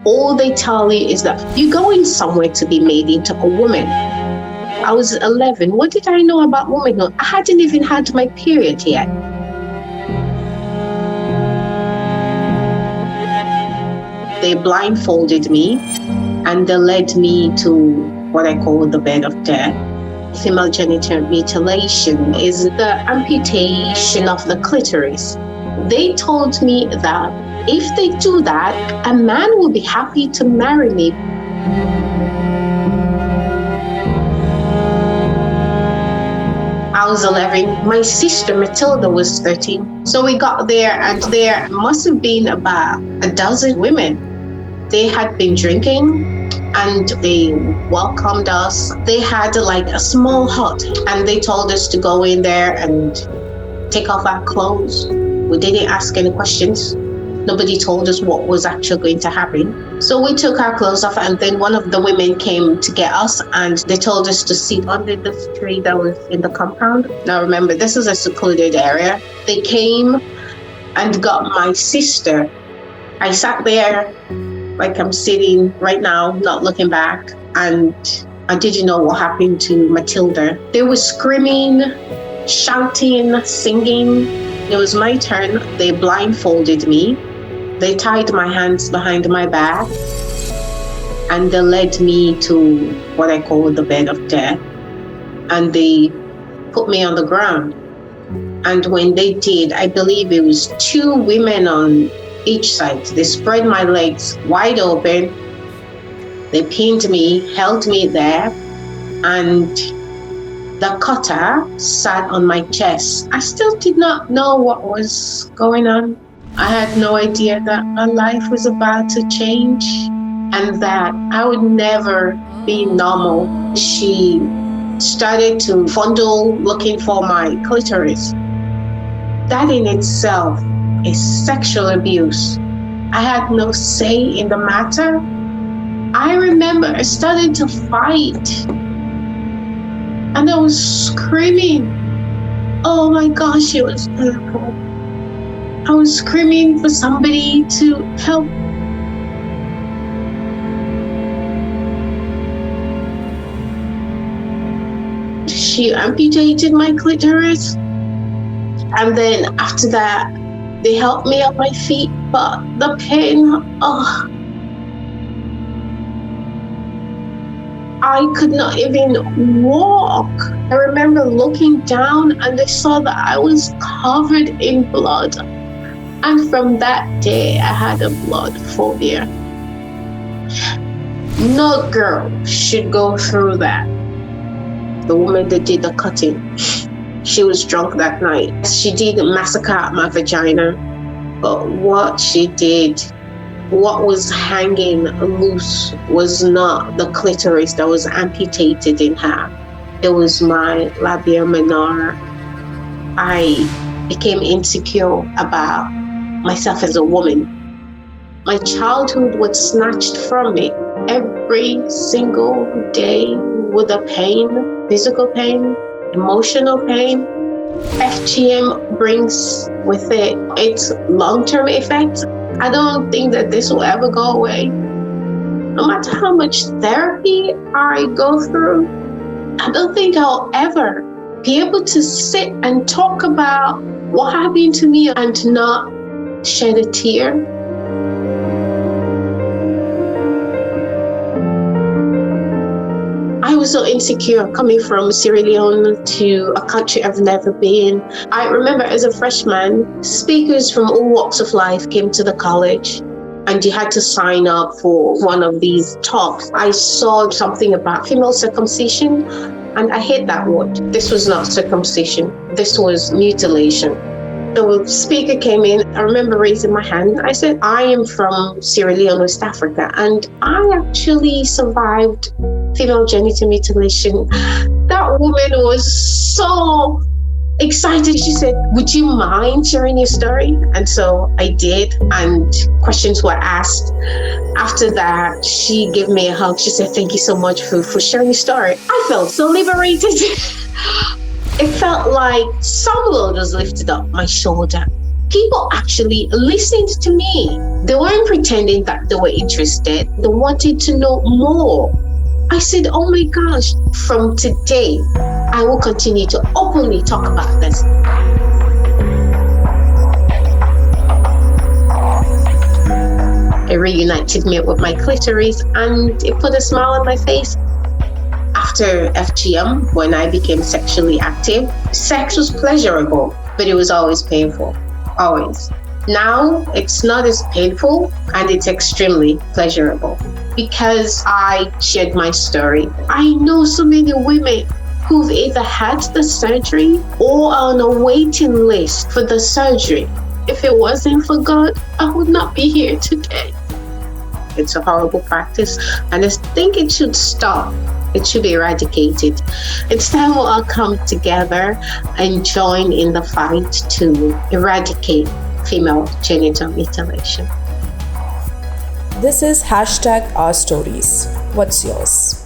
all they tell you is that you're going somewhere to be made into a woman. I was 11. What did I know about womanhood? I hadn't even had my period yet. They blindfolded me and they led me to what I call the bed of death. Female genital mutilation is the amputation of the clitoris. They told me that if they do that, a man will be happy to marry me. I was 11. My sister Matilda was 13. So we got there, and there must have been about a dozen women. They had been drinking and they welcomed us. They had like a small hut and they told us to go in there and take off our clothes. We didn't ask any questions. Nobody told us what was actually going to happen. So we took our clothes off, and then one of the women came to get us, and they told us to sit under the tree that was in the compound. Now remember, this is a secluded area. They came and got my sister. I sat there like I'm sitting right now, not looking back, and I didn't know what happened to Matilda. They were screaming, shouting, singing. It was my turn. They blindfolded me. They tied my hands behind my back and they led me to what I call the bed of death. And they put me on the ground. And when they did, I believe it was 2 women on each side. They spread my legs wide open. They pinned me, held me there, and the cutter sat on my chest. I still did not know what was going on. I had no idea that my life was about to change and that I would never be normal. She started to fondle looking for my clitoris. That in itself is sexual abuse. I had no say in the matter. I remember I started to fight and I was screaming. Oh my gosh, it was terrible. I was screaming for somebody to help. She amputated my clitoris. And then after that, they helped me up my feet, but the pain, I could not even walk. I remember looking down and I saw that I was covered in blood. And from that day, I had a blood phobia. No girl should go through that. The woman that did the cutting, she was drunk that night. She did massacre my vagina. But what she did, what was hanging loose was not the clitoris that was amputated in half. It was my labia minora. I became insecure about myself as a woman. My childhood was snatched from me every single day with a pain, physical pain, emotional pain. FGM brings with it its long-term effects. I don't think that this will ever go away. No matter how much therapy I go through, I don't think I'll ever be able to sit and talk about what happened to me and not shed a tear. I was so insecure coming from Sierra Leone to a country I've never been. I remember as a freshman, speakers from all walks of life came to the college and you had to sign up for one of these talks. I saw something about female circumcision and I hate that word. This was not circumcision. This was mutilation. The speaker came in. I remember raising my hand. I said, I am from Sierra Leone, West Africa, and I actually survived female genital mutilation. That woman was so excited. She said, would you mind sharing your story? And so I did, and questions were asked. After that, she gave me a hug. She said, thank you so much for sharing your story. I felt so liberated. It felt like some load was lifted up my shoulder. People actually listened to me. They weren't pretending that they were interested. They wanted to know more. I said, oh my gosh, from today, I will continue to openly talk about this. It reunited me with my clitoris and it put a smile on my face. After FGM, when I became sexually active, sex was pleasurable, but it was always painful. Always. Now it's not as painful and it's extremely pleasurable because I shared my story. I know so many women who've either had the surgery or are on a waiting list for the surgery. If it wasn't for God, I would not be here today. It's a horrible practice and I think it should stop. It should be eradicated. It's time we all come together and join in the fight to eradicate female genital mutilation. This is #OurStories. What's yours?